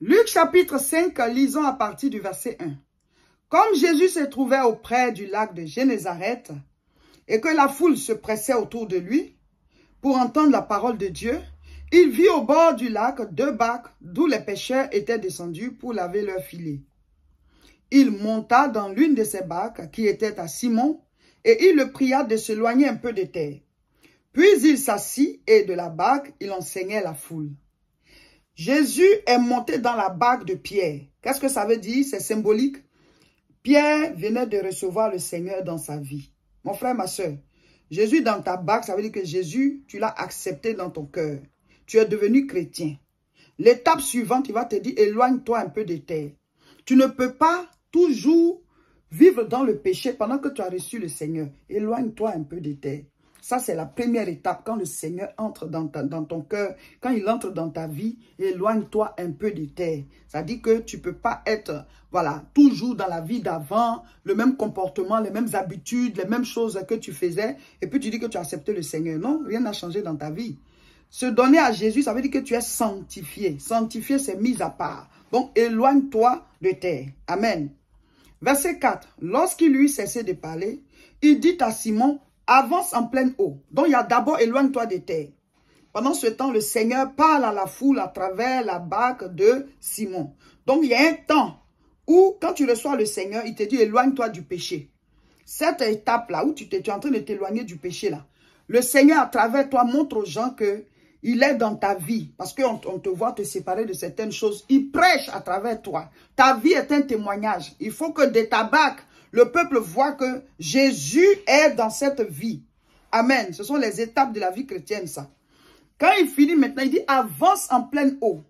Luc chapitre 5, lisons à partir du verset 1. Comme Jésus se trouvait auprès du lac de Génézareth et que la foule se pressait autour de lui pour entendre la parole de Dieu, il vit au bord du lac 2 barques d'où les pêcheurs étaient descendus pour laver leurs filets. Il monta dans l'une de ces barques qui était à Simon et il le pria de s'éloigner un peu de terre. Puis il s'assit et de la barque, il enseignait la foule. Jésus est monté dans la barque de Pierre. Qu'est-ce que ça veut dire? C'est symbolique. Pierre venait de recevoir le Seigneur dans sa vie. Mon frère, ma soeur, Jésus dans ta barque, ça veut dire que Jésus, tu l'as accepté dans ton cœur. Tu es devenu chrétien. L'étape suivante, il va te dire, éloigne-toi un peu de terre. Tu ne peux pas toujours vivre dans le péché pendant que tu as reçu le Seigneur. Éloigne-toi un peu de terre. Ça, c'est la première étape. Quand le Seigneur entre dans ton cœur, quand il entre dans ta vie, éloigne-toi un peu de terre. Ça dit que tu ne peux pas être, voilà, toujours dans la vie d'avant, le même comportement, les mêmes habitudes, les mêmes choses que tu faisais, et puis tu dis que tu as accepté le Seigneur. Non, rien n'a changé dans ta vie. Se donner à Jésus, ça veut dire que tu es sanctifié. Sanctifié, c'est mis à part. Donc, éloigne-toi de terre. Amen. Verset 4. Lorsqu'il eut cessé de parler, il dit à Simon, avance en pleine eau. Donc, il y a d'abord éloigne-toi de terre. Pendant ce temps, le Seigneur parle à la foule à travers la barque de Simon. Donc, il y a un temps où, quand tu reçois le Seigneur, il te dit éloigne-toi du péché. Cette étape-là, où tu es en train de t'éloigner du péché, là, le Seigneur, à travers toi, montre aux gens que il est dans ta vie. Parce qu'on te voit te séparer de certaines choses. Il prêche à travers toi. Ta vie est un témoignage. Il faut que de ta barque, le peuple voit que Jésus est dans cette vie. Amen. Ce sont les étapes de la vie chrétienne, ça. Quand il finit maintenant, il dit avance en pleine eau.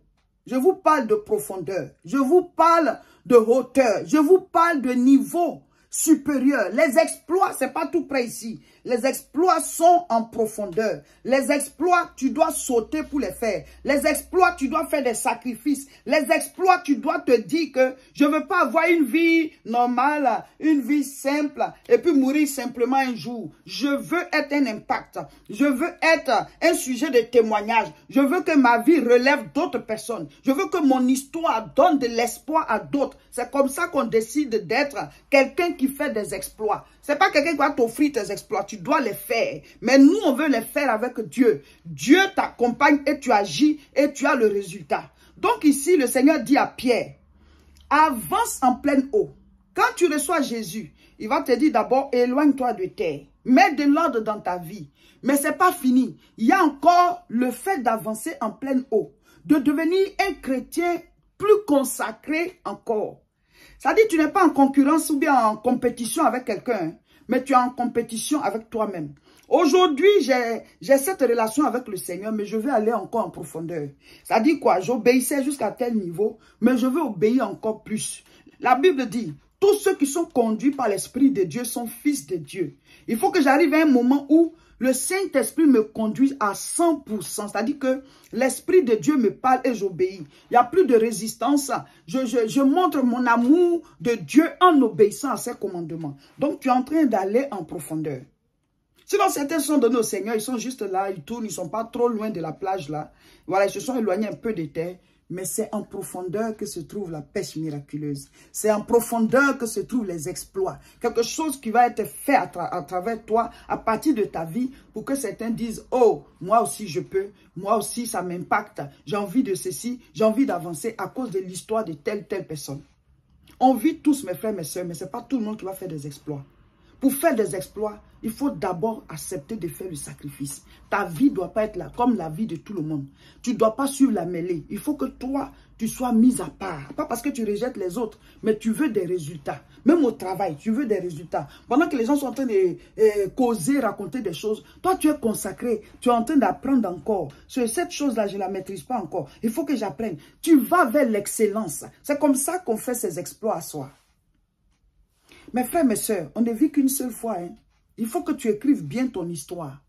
Je vous parle de profondeur. Je vous parle de hauteur. Je vous parle de niveau supérieur. Les exploits, c'est pas tout près ici. Les exploits sont en profondeur. Les exploits, tu dois sauter pour les faire. Les exploits, tu dois faire des sacrifices. Les exploits, tu dois te dire que je veux pas avoir une vie normale, une vie simple et puis mourir simplement un jour. Je veux être un impact. Je veux être un sujet de témoignage. Je veux que ma vie relève d'autres personnes. Je veux que mon histoire donne de l'espoir à d'autres. C'est comme ça qu'on décide d'être quelqu'un qui fait des exploits. C'est pas quelqu'un qui va t'offrir tes exploits. Tu dois les faire. Mais nous, on veut les faire avec Dieu. Dieu t'accompagne et tu agis et tu as le résultat. Donc ici, le Seigneur dit à Pierre, avance en pleine eau. Quand tu reçois Jésus, il va te dire d'abord, éloigne-toi de terre. Mets de l'ordre dans ta vie. Mais ce n'est pas fini. Il y a encore le fait d'avancer en pleine eau. De devenir un chrétien plus consacré encore. Ça dit, tu n'es pas en concurrence ou bien en compétition avec quelqu'un, mais tu es en compétition avec toi-même. Aujourd'hui, j'ai cette relation avec le Seigneur, mais je veux aller encore en profondeur. Ça dit quoi? J'obéissais jusqu'à tel niveau, mais je veux obéir encore plus. La Bible dit, tous ceux qui sont conduits par l'Esprit de Dieu sont fils de Dieu. Il faut que j'arrive à un moment où le Saint-Esprit me conduit à 100%. C'est-à-dire que l'Esprit de Dieu me parle et j'obéis. Il n'y a plus de résistance. Je montre mon amour de Dieu en obéissant à ses commandements. Donc, tu es en train d'aller en profondeur. Sinon, certains sont donnés au Seigneur. Ils sont juste là, ils tournent, ils ne sont pas trop loin de la plage là. Voilà, ils se sont éloignés un peu des terres. Mais c'est en profondeur que se trouve la pêche miraculeuse. C'est en profondeur que se trouvent les exploits. Quelque chose qui va être fait à travers toi, à partir de ta vie, pour que certains disent, oh, moi aussi je peux, moi aussi ça m'impacte, j'ai envie de ceci, j'ai envie d'avancer à cause de l'histoire de telle personne. On vit tous, mes frères, mes soeurs, mais ce n'est pas tout le monde qui va faire des exploits. Pour faire des exploits, il faut d'abord accepter de faire le sacrifice. Ta vie ne doit pas être là comme la vie de tout le monde. Tu ne dois pas suivre la mêlée. Il faut que toi, tu sois mis à part. Pas parce que tu rejettes les autres, mais tu veux des résultats. Même au travail, tu veux des résultats. Pendant que les gens sont en train de causer, raconter des choses, toi, tu es consacré. Tu es en train d'apprendre encore. Sur cette chose-là, je ne la maîtrise pas encore. Il faut que j'apprenne. Tu vas vers l'excellence. C'est comme ça qu'on fait ces exploits à soi. Mes frères, mes soeurs, on ne vit qu'une seule fois. Hein. Il faut que tu écrives bien ton histoire.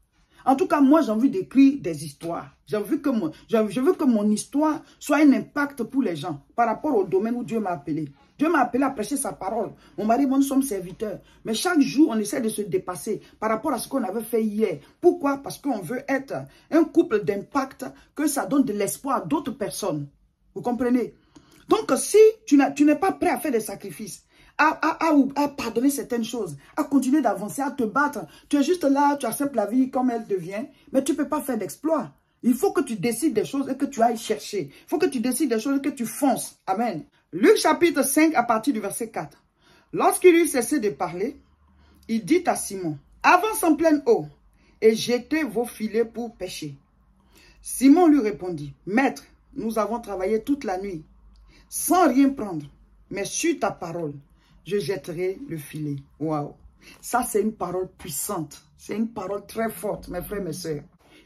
En tout cas, moi, j'ai envie d'écrire des histoires. Je veux que mon histoire soit un impact pour les gens par rapport au domaine où Dieu m'a appelé. Dieu m'a appelé à prêcher sa parole. Mon mari et moi, nous sommes serviteurs. Mais chaque jour, on essaie de se dépasser par rapport à ce qu'on avait fait hier. Pourquoi? Parce qu'on veut être un couple d'impact, que ça donne de l'espoir à d'autres personnes. Vous comprenez? Donc, si tu n'es pas prêt à faire des sacrifices, à pardonner certaines choses, à continuer d'avancer, à te battre, tu es juste là, tu acceptes la vie comme elle devient, mais tu ne peux pas faire d'exploit. Il faut que tu décides des choses et que tu ailles chercher. Il faut que tu décides des choses et que tu fonces. Amen. Luc chapitre 5 à partir du verset 4. Lorsqu'il eut cessé de parler, il dit à Simon, « Avance en pleine eau et jetez vos filets pour pêcher. » Simon lui répondit, « Maître, nous avons travaillé toute la nuit sans rien prendre, mais sur ta parole, je jetterai le filet. » Waouh! Ça, c'est une parole puissante. C'est une parole très forte, mes frères et mes sœurs.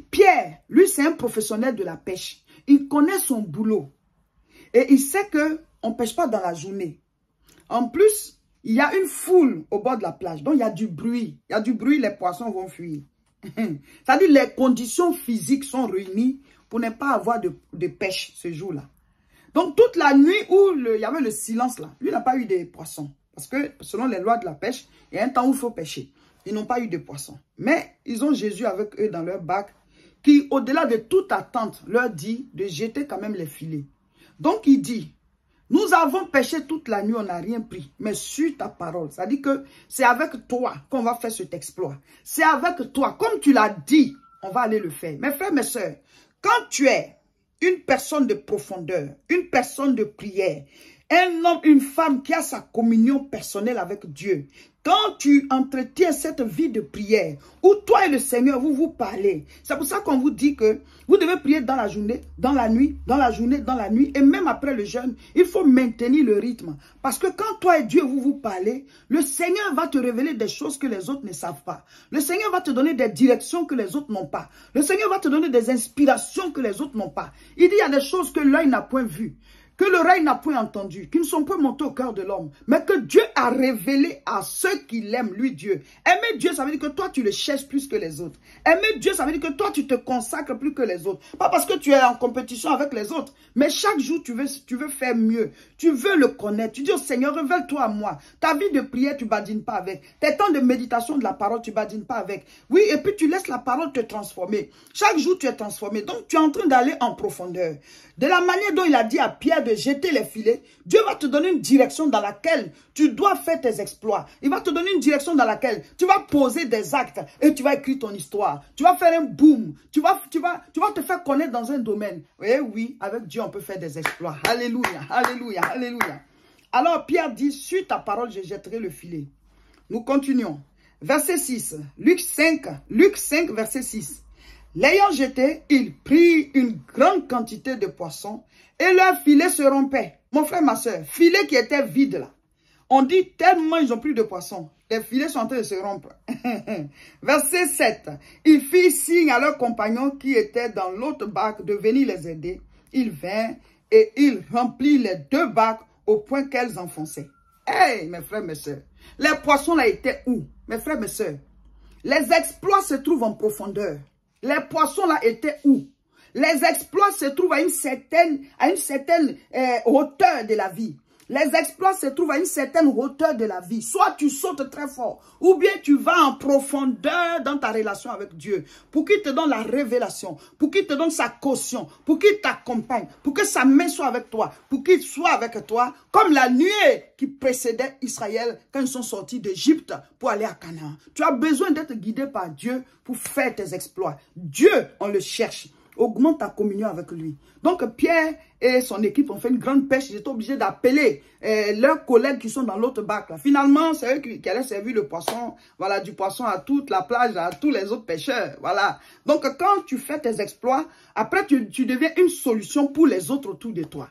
Pierre, lui, c'est un professionnel de la pêche. Il connaît son boulot. Et il sait qu'on ne pêche pas dans la journée. En plus, il y a une foule au bord de la plage. Donc, il y a du bruit. Il y a du bruit, les poissons vont fuir. C'est-à-dire les conditions physiques sont réunies pour ne pas avoir de pêche ce jour-là. Donc, toute la nuit où il y avait le silence là, lui n'a pas eu de poissons. Parce que selon les lois de la pêche, il y a un temps où il faut pêcher. Ils n'ont pas eu de poissons. Mais ils ont Jésus avec eux dans leur bac qui, au-delà de toute attente, leur dit de jeter quand même les filets. Donc, il dit, nous avons pêché toute la nuit, on n'a rien pris, mais sur ta parole. Ça dit que c'est avec toi qu'on va faire cet exploit. C'est avec toi, comme tu l'as dit, on va aller le faire. Mes frères, mes sœurs, quand tu es une personne de profondeur, une personne de prière, un homme, une femme qui a sa communion personnelle avec Dieu, quand tu entretiens cette vie de prière, où toi et le Seigneur, vous vous parlez, c'est pour ça qu'on vous dit que vous devez prier dans la journée, dans la nuit, dans la journée, dans la nuit, et même après le jeûne, il faut maintenir le rythme. Parce que quand toi et Dieu, vous vous parlez, le Seigneur va te révéler des choses que les autres ne savent pas. Le Seigneur va te donner des directions que les autres n'ont pas. Le Seigneur va te donner des inspirations que les autres n'ont pas. Il dit, il y a des choses que l'œil n'a point vues, que l'oreille n'a point entendu, qui ne sont pas montées au cœur de l'homme, mais que Dieu a révélé à ceux qui l'aiment, lui Dieu. Aimer Dieu, ça veut dire que toi, tu le cherches plus que les autres. Aimer Dieu, ça veut dire que toi, tu te consacres plus que les autres. Pas parce que tu es en compétition avec les autres, mais chaque jour, tu veux faire mieux. Tu veux le connaître. Tu dis au Seigneur, révèle-toi à moi. Ta vie de prière, tu ne badines pas avec. Tes temps de méditation de la parole, tu ne badines pas avec. Oui, et puis tu laisses la parole te transformer. Chaque jour, tu es transformé. Donc, tu es en train d'aller en profondeur. De la manière dont il a dit à Pierre de jeter les filets, Dieu va te donner une direction dans laquelle tu dois faire tes exploits. Il va te donner une direction dans laquelle tu vas poser des actes et tu vas écrire ton histoire. Tu vas faire un boom. Tu vas te faire connaître dans un domaine. Et oui, avec Dieu, on peut faire des exploits. Alléluia, alléluia, alléluia. Alors Pierre dit, sur ta parole, je jetterai le filet. Nous continuons. Verset 6. Luc 5, verset 6. L'ayant jeté, il prit une grande quantité de poissons et leur filet se rompait. Mon frère, ma soeur, filet qui était vide là. On dit tellement ils ont pris de poissons. Les filets sont en train de se rompre. Verset 7. Il fit signe à leurs compagnons qui étaient dans l'autre bac de venir les aider. Il vint et il remplit les deux bacs au point qu'elles enfonçaient. Hey, mes frères, mes soeurs. Les poissons là étaient où? Mes frères, mes soeurs. Les exploits se trouvent en profondeur. Les poissons là étaient où? Les exploits se trouvent à une certaine hauteur de la vie. Les exploits se trouvent à une certaine hauteur de la vie. Soit tu sautes très fort, ou bien tu vas en profondeur dans ta relation avec Dieu. Pour qu'il te donne la révélation, pour qu'il te donne sa caution, pour qu'il t'accompagne, pour que sa main soit avec toi, pour qu'il soit avec toi, comme la nuée qui précédait Israël quand ils sont sortis d'Égypte pour aller à Canaan. Tu as besoin d'être guidé par Dieu pour faire tes exploits. Dieu, on le cherche. Augmente ta communion avec lui. Donc Pierre et son équipe ont fait une grande pêche. Ils étaient obligés d'appeler leurs collègues qui sont dans l'autre bac. Là. Finalement, c'est eux qui allaient servir le poisson. Voilà, du poisson à toute la plage, à tous les autres pêcheurs. Voilà. Donc quand tu fais tes exploits, après tu deviens une solution pour les autres autour de toi.